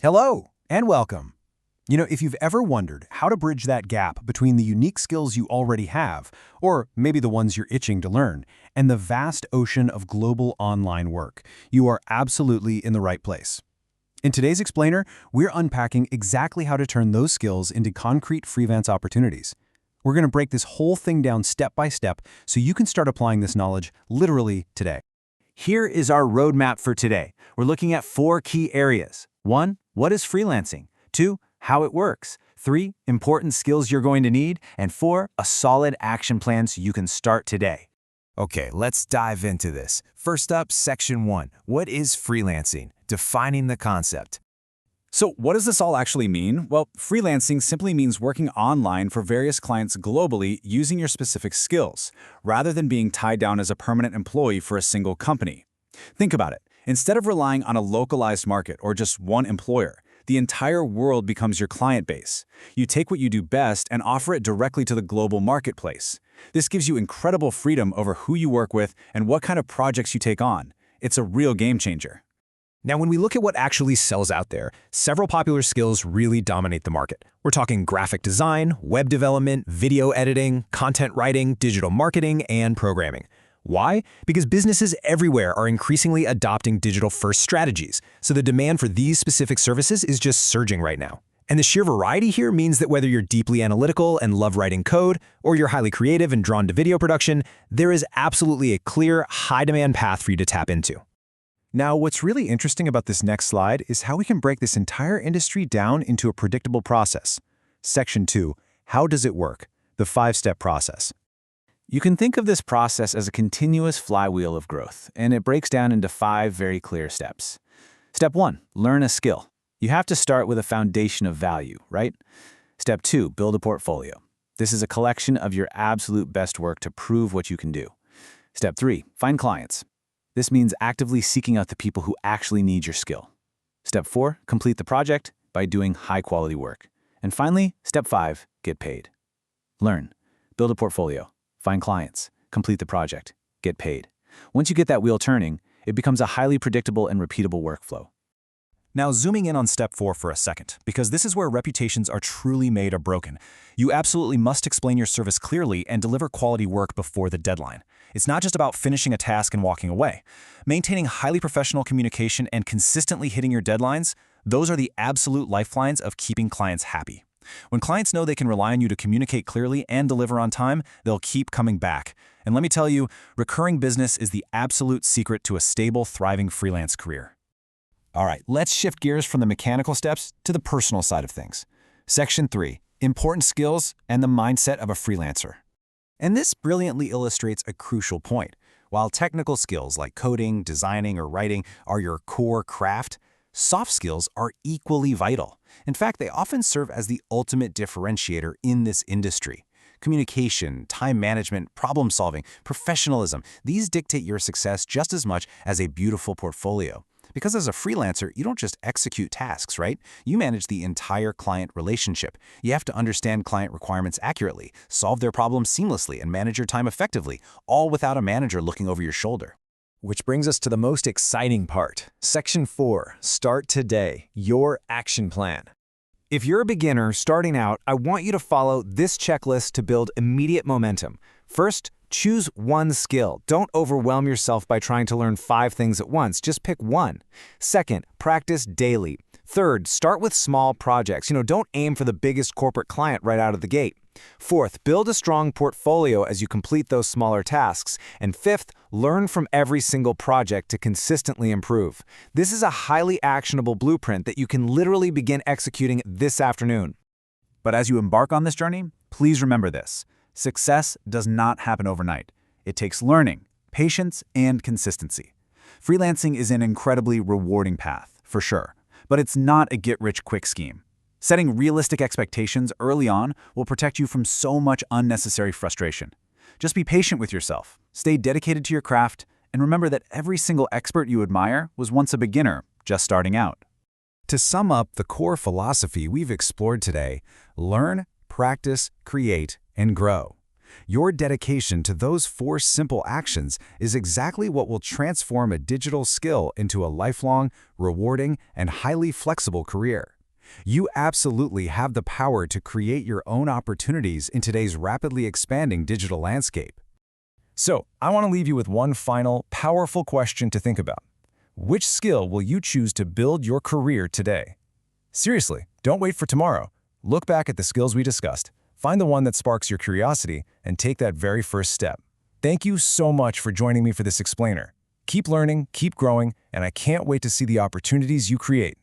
Hello, and welcome. If you've ever wondered how to bridge that gap between the unique skills you already have, or maybe the ones you're itching to learn, and the vast ocean of global online work, you are absolutely in the right place. In today's Explainer, we're unpacking exactly how to turn those skills into concrete freelance opportunities. We're going to break this whole thing down step by step so you can start applying this knowledge literally today. Here is our roadmap for today. We're looking at 4 key areas. 1. What is freelancing? 2. How it works. 3. Important skills you're going to need. And 4. A solid action plan so you can start today. Okay, let's dive into this. First up, Section 1. What is freelancing? Defining the concept. So what does this all actually mean? Well, freelancing simply means working online for various clients globally using your specific skills, rather than being tied down as a permanent employee for a single company. Think about it. Instead of relying on a localized market or just one employer, the entire world becomes your client base. You take what you do best and offer it directly to the global marketplace. This gives you incredible freedom over who you work with and what kind of projects you take on. It's a real game changer. Now, when we look at what actually sells out there, several popular skills really dominate the market. We're talking graphic design, web development, video editing, content writing, digital marketing, and programming. Why? Because businesses everywhere are increasingly adopting digital-first strategies, so the demand for these specific services is just surging right now. And the sheer variety here means that whether you're deeply analytical and love writing code, or you're highly creative and drawn to video production, there is absolutely a clear, high-demand path for you to tap into. Now, what's really interesting about this next slide is how we can break this entire industry down into a predictable process. Section 2, how does it work? The 5-step process. You can think of this process as a continuous flywheel of growth, and it breaks down into 5 very clear steps. Step 1, learn a skill. You have to start with a foundation of value, right? Step 2, build a portfolio. This is a collection of your absolute best work to prove what you can do. Step 3, find clients. This means actively seeking out the people who actually need your skill. Step 4, complete the project by doing high-quality work. And finally, Step 5, get paid. Learn, build a portfolio, find clients, complete the project, get paid. Once you get that wheel turning, it becomes a highly predictable and repeatable workflow. Now, zooming in on Step 4 for a second, because this is where reputations are truly made or broken. You absolutely must explain your service clearly and deliver quality work before the deadline. It's not just about finishing a task and walking away. Maintaining highly professional communication and consistently hitting your deadlines, those are the absolute lifelines of keeping clients happy. When clients know they can rely on you to communicate clearly and deliver on time, they'll keep coming back. And let me tell you, recurring business is the absolute secret to a stable, thriving freelance career. All right, let's shift gears from the mechanical steps to the personal side of things. Section 3, important skills and the mindset of a freelancer. And this brilliantly illustrates a crucial point. While technical skills like coding, designing, or writing are your core craft, soft skills are equally vital. In fact, they often serve as the ultimate differentiator in this industry. Communication, time management, problem solving, professionalism, these dictate your success just as much as a beautiful portfolio. Because as a freelancer, you don't just execute tasks, right? You manage the entire client relationship. You have to understand client requirements accurately, solve their problems seamlessly, and manage your time effectively, all without a manager looking over your shoulder. Which brings us to the most exciting part. Section 4, start today, your action plan. If you're a beginner starting out, I want you to follow this checklist to build immediate momentum. First, choose one skill. Don't overwhelm yourself by trying to learn 5 things at once. Just pick one. Second, practice daily. Third, start with small projects. Don't aim for the biggest corporate client right out of the gate. Fourth, build a strong portfolio as you complete those smaller tasks. And fifth, learn from every single project to consistently improve. This is a highly actionable blueprint that you can literally begin executing this afternoon. But as you embark on this journey, please remember this. Success does not happen overnight. It takes learning, patience, and consistency. Freelancing is an incredibly rewarding path, for sure, but it's not a get-rich-quick scheme. Setting realistic expectations early on will protect you from so much unnecessary frustration. Just be patient with yourself, stay dedicated to your craft, and remember that every single expert you admire was once a beginner, just starting out. To sum up the core philosophy we've explored today, learn, practice, create, and grow. Your dedication to those 4 simple actions is exactly what will transform a digital skill into a lifelong, rewarding, and highly flexible career. You absolutely have the power to create your own opportunities in today's rapidly expanding digital landscape. So, I want to leave you with one final, powerful question to think about. Which skill will you choose to build your career today? Seriously, don't wait for tomorrow. Look back at the skills we discussed, find the one that sparks your curiosity, and take that very first step. Thank you so much for joining me for this explainer. Keep learning, keep growing, and I can't wait to see the opportunities you create.